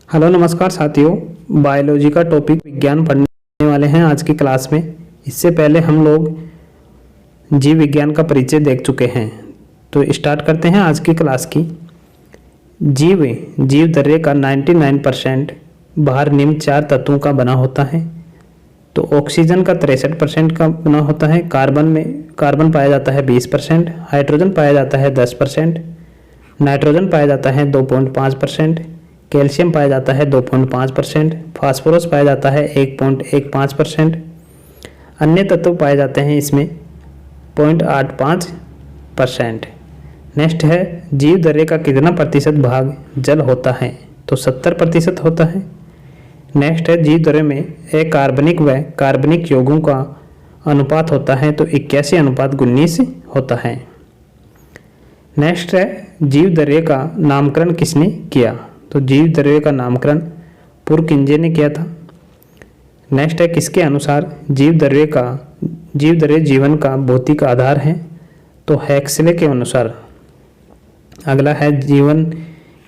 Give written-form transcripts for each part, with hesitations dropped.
Hello नमस्कार साथियों। Biology का टॉपिक विज्ञान पढ़ने वाले हैं आज की क्लास में। इससे पहले हम लोग जीव विज्ञान का परिचय देख चुके हैं, तो स्टार्ट करते हैं आज की क्लास की। जीव दर्रे का 99% बाहर निम्न 4 तत्वों का बना होता है। तो ऑक्सीजन का 63% का बना होता है, कार्बन पाया जाता है 20%, हाइड्रोजन पाया जाता है 10%, नाइट्रोजन पाया जाता है 2.5%, कैल्शियम पाया जाता है 2.5%, फास्फोरस पाया जाता है 1.15%, अन्य तत्व पाए जाते हैं इसमें 0.85%। नेक्स्ट है जीव दर्रे का कितना प्रतिशत भाग जल होता है, तो 70% होता है। नेक्स्ट है जीव दर्रे में अकार्बनिक व कार्बनिक यौगों का अनुपात होता है, तो 81:19 होता है। नेक्स्ट है जीव दर्रे का नामकरण किसने किया, तो जीव दर्रे का नामकरण पुरकिंजे ने किया था। नेक्स्ट है किसके अनुसार जीव दर्रे जीवन का भौतिक आधार है, तो हैक्सले के अनुसार। अगला है जीवन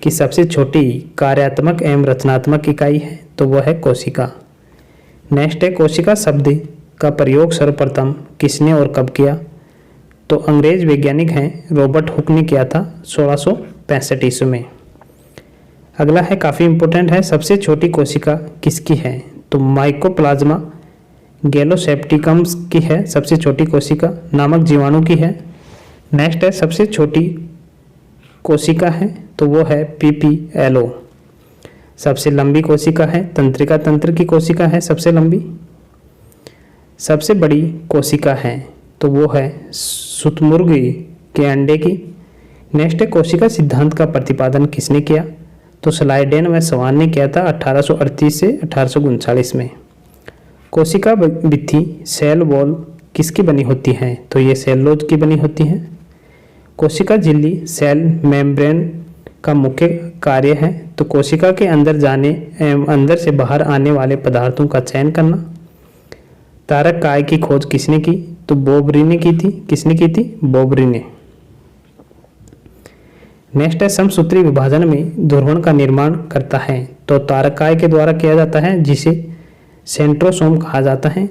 की सबसे छोटी कार्यात्मक एवं रचनात्मक इकाई है, तो वह है कोशिका। नेक्स्ट है कोशिका शब्द का प्रयोग सर्वप्रथम किसने और कब किया, तो अंग्रेज वैज्ञानिक हैं रॉबर्ट हुक ने किया था 1665 ईस्वी में। अगला है काफ़ी इम्पोर्टेंट है, सबसे छोटी कोशिका किसकी है, तो माइकोप्लाज्मा गैलोसेप्टिकम्स की है सबसे छोटी कोशिका, नामक जीवाणु की है। नेक्स्ट है सबसे छोटी कोशिका है, तो वो है पीपीएलओ। सबसे लंबी कोशिका है तंत्रिका तंत्र की कोशिका है सबसे लंबी। सबसे बड़ी कोशिका है, तो वो है शुतुरमुर्ग के अंडे की। नेक्स्ट है कोशिका सिद्धांत का प्रतिपादन किसने किया, तो स्लाइडेन व सवान ने किया था 1838 से 1839 में। कोशिका भित्ति सेल वॉल किसकी बनी होती है, तो ये सेलुलोज की बनी होती है। कोशिका झिल्ली सेल मेम्ब्रेन का मुख्य कार्य है, तो कोशिका के अंदर जाने एवं अंदर से बाहर आने वाले पदार्थों का चयन करना। तारक काय की खोज किसने की, तो बोबरी ने की थी। किसने की थी, बोबरी ने। नेक्स्ट है समसूत्री विभाजन में ध्रुवण का निर्माण करता है, तो तारक काय के द्वारा किया जाता है, जिसे सेंट्रोसोम कहा जाता है।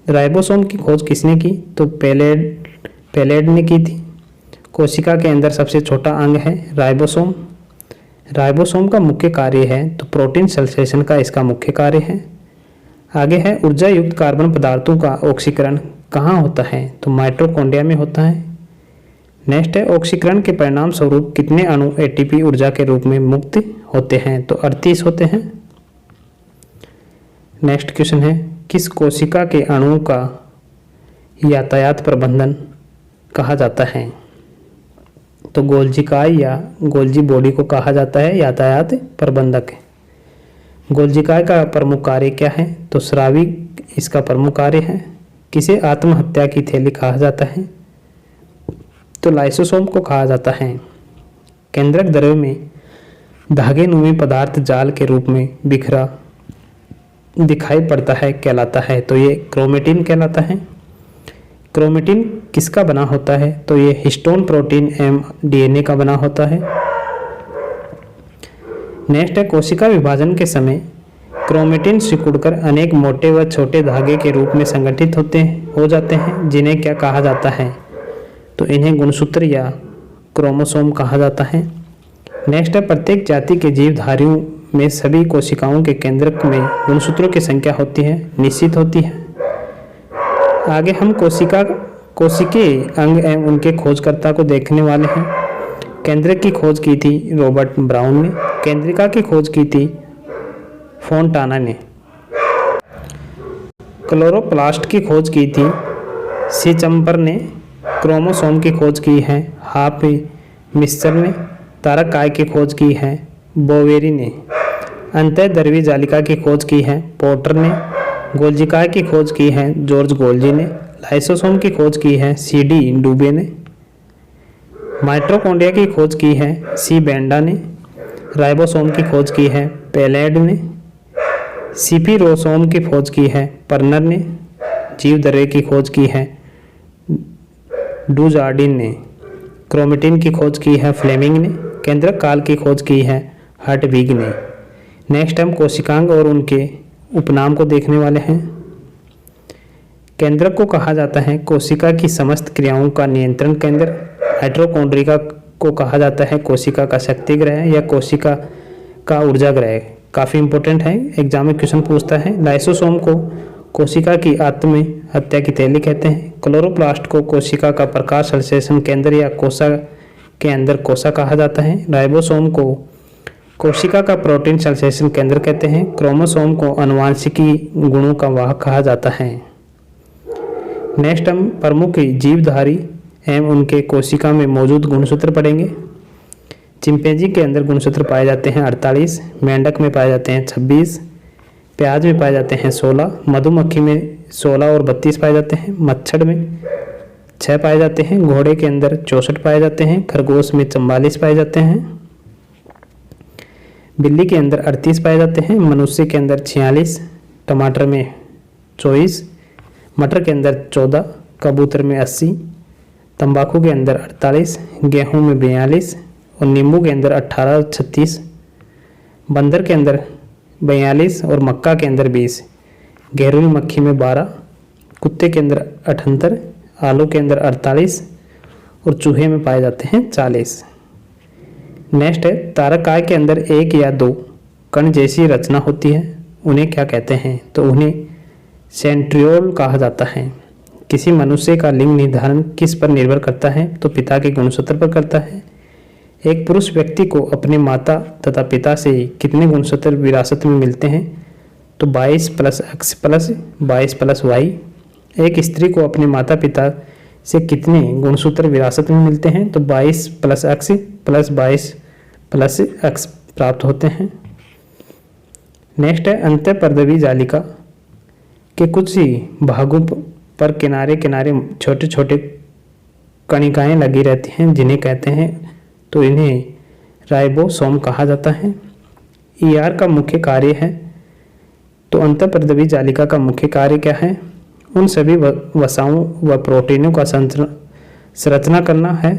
राइबोसोम की खोज किसने की, तो पेलेड ने की थी। कोशिका के अंदर सबसे छोटा अंग है राइबोसोम। राइबोसोम का मुख्य कार्य है, तो प्रोटीन संश्लेषण का इसका मुख्य कार्य है। आगे है ऊर्जा युक्त कार्बन पदार्थों का ऑक्सीकरण कहाँ होता है, तो माइटोकॉन्ड्रिया में होता है। नेक्स्ट है ऑक्सीकरण के परिणाम स्वरूप कितने अणु एटीपी ऊर्जा के रूप में मुक्त होते हैं, तो 38 होते हैं। नेक्स्ट क्वेश्चन है किस कोशिका के अणुओं का यातायात प्रबंधन कहा जाता है, तो गोल्जी काय या गोल्जी बॉडी को कहा जाता है यातायात प्रबंधक। गोल्जी काय का प्रमुख कार्य क्या है, तो स्रावी इसका प्रमुख कार्य है। किसे आत्महत्या की थैली कहा जाता है, तो लाइसोसोम को कहा जाता है। केंद्रक द्रव्य में धागेनुमी पदार्थ जाल के रूप में बिखरा दिखाई पड़ता है कहलाता है, तो ये क्रोमेटिन कहलाता है। क्रोमेटिन किसका बना होता है, तो ये हिस्टोन प्रोटीन एवं डीएनए का बना होता है। नेक्स्ट है कोशिका विभाजन के समय क्रोमेटिन सिकुड़कर अनेक मोटे व छोटे धागे के रूप में संगठित हो जाते हैं, जिन्हें क्या कहा जाता है, तो इन्हें गुणसूत्र या क्रोमोसोम कहा जाता है। नेक्स्ट है प्रत्येक जाति के जीवधारियों में सभी कोशिकाओं के केंद्रक में गुणसूत्रों की संख्या होती है, निश्चित होती है। आगे हम कोशिकीय अंग एवं उनके खोजकर्ता को देखने वाले हैं। केंद्रक की खोज की थी रॉबर्ट ब्राउन ने, केंद्रिका की खोज की थी फोंटाना ने, क्लोरोप्लास्ट की खोज की थी सीचम्पर ने, क्रोमोसोम की खोज की है हाफ मिस्टर ने, तारक काय की खोज की है बोवेरी ने, अंतःद्रव्यी जालिका की खोज की है पोर्टर ने, गोल्जी काय की खोज की है जॉर्ज गोल्जी ने, लाइसोसोम की खोज की है सीडी डुबे ने, माइटोकॉन्ड्रिया की खोज की है सी बेंडा ने, राइबोसोम की खोज की है पेलेड ने, सीपीरोसोम की खोज की है पर्नर ने, जीव दर्रे की खोज की है डुजार्डिन ने, क्रोमेटिन की खोज की है फ्लेमिंग ने, केंद्रक काल की खोज की है हर्टविग ने। नेक्स्ट हम कोशिकांग और उनके उपनाम को देखने वाले हैं। केंद्रक को कहा जाता है कोशिका की समस्त क्रियाओं का नियंत्रण केंद्र। माइटोकॉन्ड्रिया को कहा जाता है कोशिका का शक्ति ग्रह या कोशिका का ऊर्जा ग्रह। काफ़ी इंपॉर्टेंट है, एग्जाम में क्वेश्चन पूछता है। लाइसोसोम को कोशिका की आत्म हत्या की थैली कहते हैं। क्लोरोप्लास्ट को कोशिका का प्रकाश संश्लेषण केंद्र या कोशा के अंदर कोशा कहा जाता है। राइबोसोम को कोशिका का प्रोटीन संश्लेषण केंद्र कहते हैं। क्रोमोसोम को आनुवांशिकी गुणों का वाहक कहा जाता है। नेक्स्ट हम प्रमुख जीवधारी एवं उनके कोशिका में मौजूद गुणसूत्र पढ़ेंगे। चिंपैंजी के अंदर गुणसूत्र पाए जाते हैं 48, मेंढक में पाए जाते हैं 26, प्याज में पाए जाते हैं 16, मधुमक्खी में 16 और 32 पाए जाते हैं, मच्छर में 6 पाए जाते हैं, घोड़े के अंदर 64 पाए जाते हैं, खरगोश में 44 पाए जाते हैं, बिल्ली के अंदर 38 पाए जाते हैं, मनुष्य के अंदर 46, टमाटर में 24, मटर के अंदर 14, कबूतर में 80, तंबाकू के अंदर 48, गेहूं में 42 और नींबू के अंदर 18 और 36, बंदर के अंदर 42 और मक्का के अंदर 20, घरेलू मक्खी में 12, कुत्ते के अंदर 78, आलू के अंदर 48 और चूहे में पाए जाते हैं 40। नेक्स्ट है तारकाय के अंदर 1 या 2 कण जैसी रचना होती है, उन्हें क्या कहते हैं? तो उन्हें सेंट्रियोल कहा जाता है। किसी मनुष्य का लिंग निर्धारण किस पर निर्भर करता है? तो पिता के गुणसूत्र पर करता है। एक पुरुष व्यक्ति को अपने माता तथा पिता से कितने गुणसूत्र विरासत में मिलते हैं? तो 22 + X + 22 + Y। एक स्त्री को अपने माता पिता से कितने गुणसूत्र विरासत में मिलते हैं? तो 22 + X + 22 + X प्राप्त होते हैं। नेक्स्ट है अंतःपर्दवी जालिका के कुछ ही भागों पर किनारे किनारे छोटे छोटे कणिकाएं लगी रहती हैं, जिन्हें कहते हैं, तो इन्हें राइबोसोम कहा जाता है। ईआर का मुख्य कार्य है, तो अंतःपर्दवी जालिका का मुख्य कार्य क्या है? उन सभी वसाओं व प्रोटीनों का संरचना करना है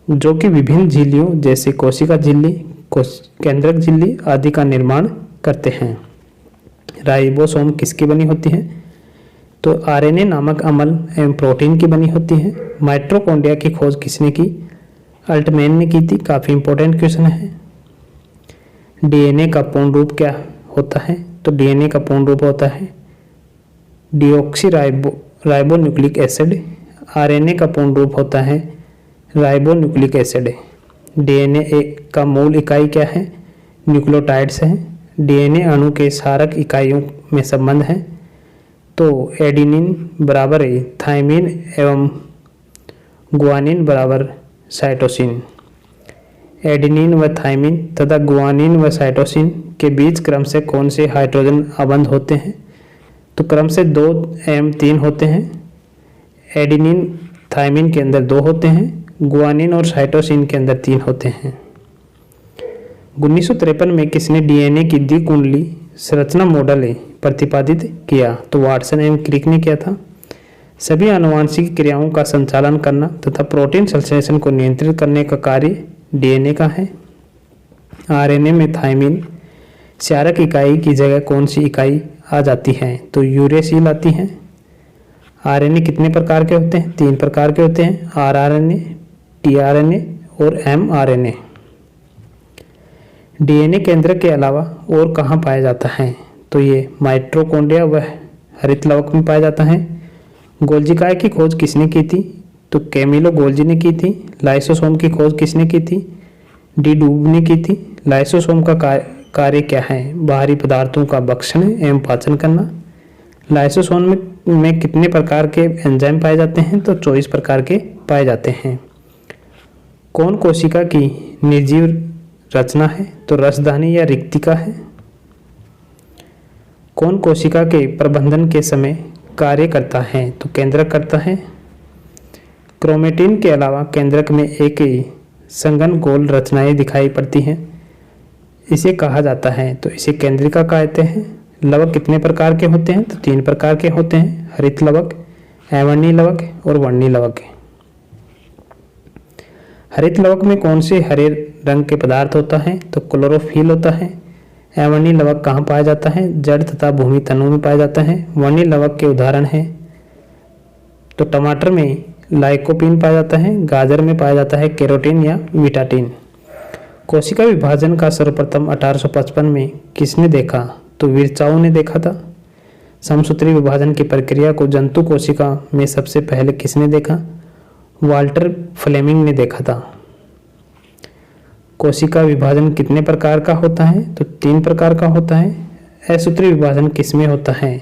जो कि विभिन्न झिल्लियों जैसे कोशिका झिल्ली, केंद्रक झिल्ली आदि का निर्माण करते हैं। राइबोसोम किसकी बनी होती है? तो आरएनए नामक अम्ल एवं प्रोटीन की बनी होती है। माइटोकॉन्ड्रिया की खोज किसने की? अल्टमैन ने की थी। काफ़ी इंपॉर्टेंट क्वेश्चन है। डीएनए का पूर्ण रूप क्या होता है? तो डीएनए का पूर्ण रूप होता है डीऑक्सी राइबोन्यूक्लिक एसिड। आरएनए का पूर्ण रूप होता है राइबोन्यूक्लिक एसिड। डीएनए का मूल इकाई क्या है? न्यूक्लियोटाइड्स है। डीएनए अणु के क्षारक इकाइयों में संबंध है, तो एडेनिन बराबर थाइमिन एवं गुआनिन बराबर साइटोसिन। एडेनिन व थाइमिन तथा गुआनिन व साइटोसिन के बीच क्रम से कौन से हाइड्रोजन आबंध होते हैं? तो क्रम से 2 एवं 3 होते हैं। एडेनिन थाइमिन के अंदर 2 होते हैं, गुआनिन और साइटोसिन के अंदर 3 होते हैं। 1953 में किसने डीएनए की द्विकुंडली संरचना मॉडल प्रतिपादित किया? तो वाटसन एवं क्रिक ने किया था। सभी आनुवांशिक क्रियाओं का संचालन करना तथा प्रोटीन संश्लेषण को नियंत्रित करने का कार्य डीएनए का है। आरएनए में थाइमिन क्षारक इकाई की जगह कौन सी इकाई आ जाती है? तो यूरेसिल आती है। आरएनए कितने प्रकार के होते हैं? 3 प्रकार के होते हैं, आरआरएनए, टीआरएनए और एमआरएनए। डीएनए केंद्र के अलावा और कहाँ पाया जाता है? तो ये माइटोकॉन्ड्रिया व हरितलवक में पाया जाता है। गोल्जी काय की खोज किसने की थी? तो कैमिलो गोल्जी ने की थी। लाइसोसोम की खोज किसने की थी? डी डूब ने की थी। लाइसोसोम का कार्य क्या है? बाहरी पदार्थों का भक्षण एवं पाचन करना। लाइसोसोम में कितने प्रकार के एंजाइम पाए जाते हैं? तो 24 प्रकार के पाए जाते हैं। कौन कोशिका की निर्जीव रचना है? तो रसधानी या रिक्तिका है। कौन कोशिका के प्रबंधन के समय कार्य करता है? तो केंद्रक करता है। क्रोमेटिन के अलावा केंद्रक में एक संघन गोल रचनाएं दिखाई पड़ती हैं, इसे कहा जाता है, तो इसे केंद्रिका कहते हैं। लवक कितने प्रकार के होते हैं? तो 3 प्रकार के होते हैं, हरित लवक, अवर्णी लवक और वर्णी लवक। हरित लवक में कौन से हरे रंग के पदार्थ होता है? तो क्लोरोफिल होता है। अवर्णीय लवक कहाँ पाया जाता है? जड़ तथा भूमि तनों में पाया जाता है। वर्णीय लवक के उदाहरण हैं तो टमाटर में लाइकोपीन पाया जाता है, गाजर में पाया जाता है कैरोटीन या विटाटिन। कोशिका विभाजन का सर्वप्रथम 1855 में किसने देखा? तो विर्चाओ ने देखा था। समसूत्री विभाजन की प्रक्रिया को जंतु कोशिका में सबसे पहले किसने देखा? वाल्टर फ्लेमिंग ने देखा था। कोशिका विभाजन कितने प्रकार का होता है? तो 3 प्रकार का होता है। असूत्री विभाजन किसमें होता है?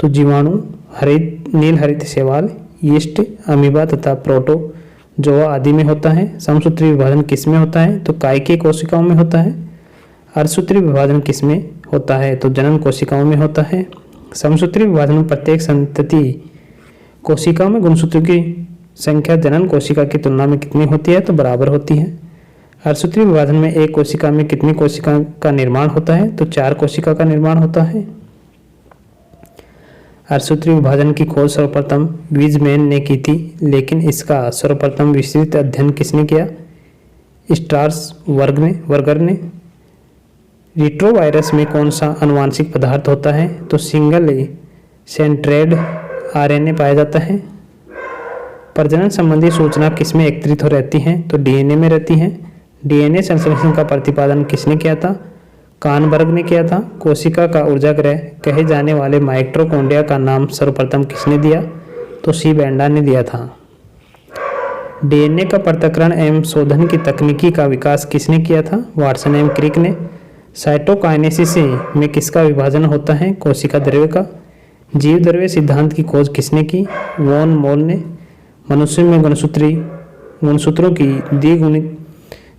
तो जीवाणु, हरित नील हरित शैवाल, यीस्ट, अमीबा तथा प्रोटोजोआ आदि में होता है। समसूत्री विभाजन किसमें होता है? तो कायिकीय कोशिकाओं में होता है। अर्धसूत्री विभाजन किसमें होता है? तो जनन कोशिकाओं में होता है। समसूत्री विभाजन में प्रत्येक संतति कोशिकाओं में गुणसूत्रों की संख्या जनन कोशिका की तुलना में कितनी होती है? तो बराबर होती है। अर्धसूत्री विभाजन में एक कोशिका में कितनी कोशिका का निर्माण होता है? तो 4 कोशिका का निर्माण होता है। अर्धसूत्री विभाजन की खोज सर्वप्रथम वीजमैन ने की थी, लेकिन इसका सर्वप्रथम विस्तृत अध्ययन किसने किया? स्ट्रासवर्गर ने। रिट्रोवायरस में कौन सा आनुवांशिक पदार्थ होता है? तो सिंगल सेंट्रेड आरएनए पाया जाता है। प्रजनन संबंधी सूचना किसमें एकत्रित हो रहती है? तो डीएनए में रहती है। डीएनए संश्लेषण का प्रतिपादन किसने किया था? कानबर्ग ने किया था। कोशिका का ऊर्जागृह कहे जाने वाले माइटोकॉन्ड्रिया का नाम सर्वप्रथम किसने दिया? तो सी बेंडा ने दिया था। डीएनए का पृथक्करण एवं शोधन की तकनीकी का विकास किसने किया था? वाटसन एवं क्रिक ने। साइटोकाइनेसिस में किसका विभाजन होता है? कोशिका द्रव्य का। जीव द्रव्य सिद्धांत की खोज किसने की? वॉन मोल ने। मनुष्य में गुणसूत्रों की द्विगुणित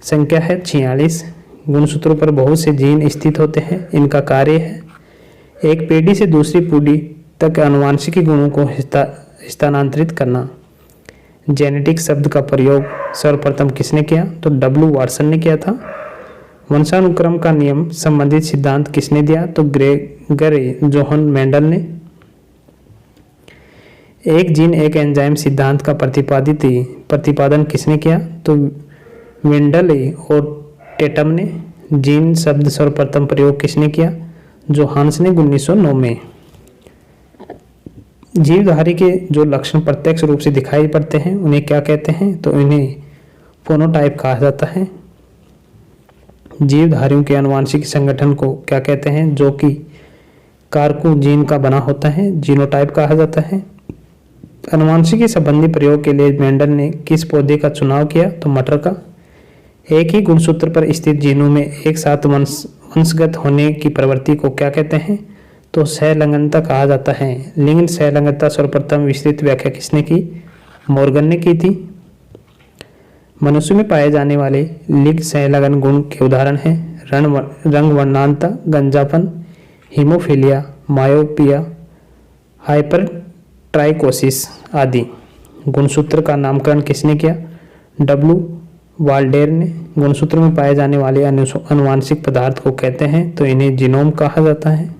संख्या है 46। गुणसूत्रों पर बहुत से जीन स्थित होते हैं। इनका कार्य है एक पीढ़ी से दूसरी पीढ़ी तक आनुवांशिक गुणों को स्थानांतरित करना। जेनेटिक शब्द का प्रयोग सर्वप्रथम किसने किया? तो डब्ल्यू वाटसन ने किया था। वंशानुक्रम का नियम संबंधित सिद्धांत किसने दिया? तो ग्रेगर जोहन मेंडल ने। एक जीन एक एंजाइम सिद्धांत का प्रतिपादन किसने किया? तो वेंडल और टेटम ने। जीन शब्द सर्वप्रथम प्रयोग किसने किया? जोहान्स ने 1909 में। जीवधारी के जो लक्षण प्रत्यक्ष रूप से दिखाई पड़ते हैं उन्हें क्या कहते हैं? तो इन्हें फोनोटाइप कहा जाता है। जीवधारियों के आनुवांशिक संगठन को क्या कहते हैं? जो कि कारकू जीन का बना होता है, जीनोटाइप कहा जाता है। आनुवांशिकी संबंधी प्रयोग के लिए मेंडल ने किस पौधे का चुनाव किया? तो मटर का। एक ही गुणसूत्र पर स्थित जीनों में एक साथ वंशगत होने की प्रवृत्ति को क्या कहते हैं? तो सहलंगनता कहा जाता है। लिंग सहलंगनता सर्वप्रथम विस्तृत व्याख्या किसने की? मॉर्गन ने की थी। मनुष्य में पाए जाने वाले लिंग सहलंगन गुण के उदाहरण हैं रंग वर्णांतता, गंजापन, हीमोफीलिया, मायोपिया, हाइपरट्राइकोसिस आदि। गुणसूत्र का नामकरण किसने किया? डब्ल्यू वाल्डेर ने। गुणसूत्र में पाए जाने वाले आनुवांशिक पदार्थ को कहते हैं तो इन्हें जीनोम कहा जाता है।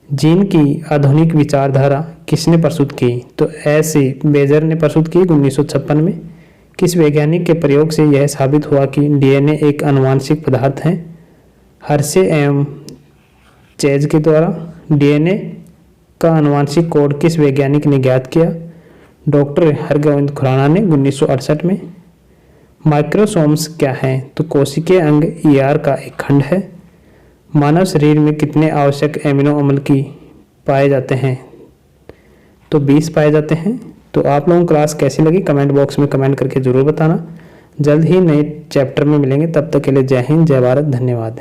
जीन की आधुनिक विचारधारा किसने प्रस्तुत की? तो एस.सी. बेजर ने प्रस्तुत की 1956 में। किस वैज्ञानिक के प्रयोग से यह साबित हुआ कि डीएनए एक आनुवांशिक पदार्थ है? हर्शे एवं चेज के द्वारा। डीएनए का आनुवांशिक कोड किस वैज्ञानिक ने ज्ञात किया? डॉक्टर हरगोविंद खुराना ने 1968 में। माइक्रोसोम्स क्या है? तो कोशिकीय अंग ईआर का एक खंड है। मानव शरीर में कितने आवश्यक एमिनो अम्ल की पाए जाते हैं? तो 20 पाए जाते हैं। तो आप लोगों को क्लास कैसी लगी कमेंट बॉक्स में कमेंट करके ज़रूर बताना। जल्द ही नए चैप्टर में मिलेंगे, तब तक के लिए जय हिंद, जय भारत, धन्यवाद।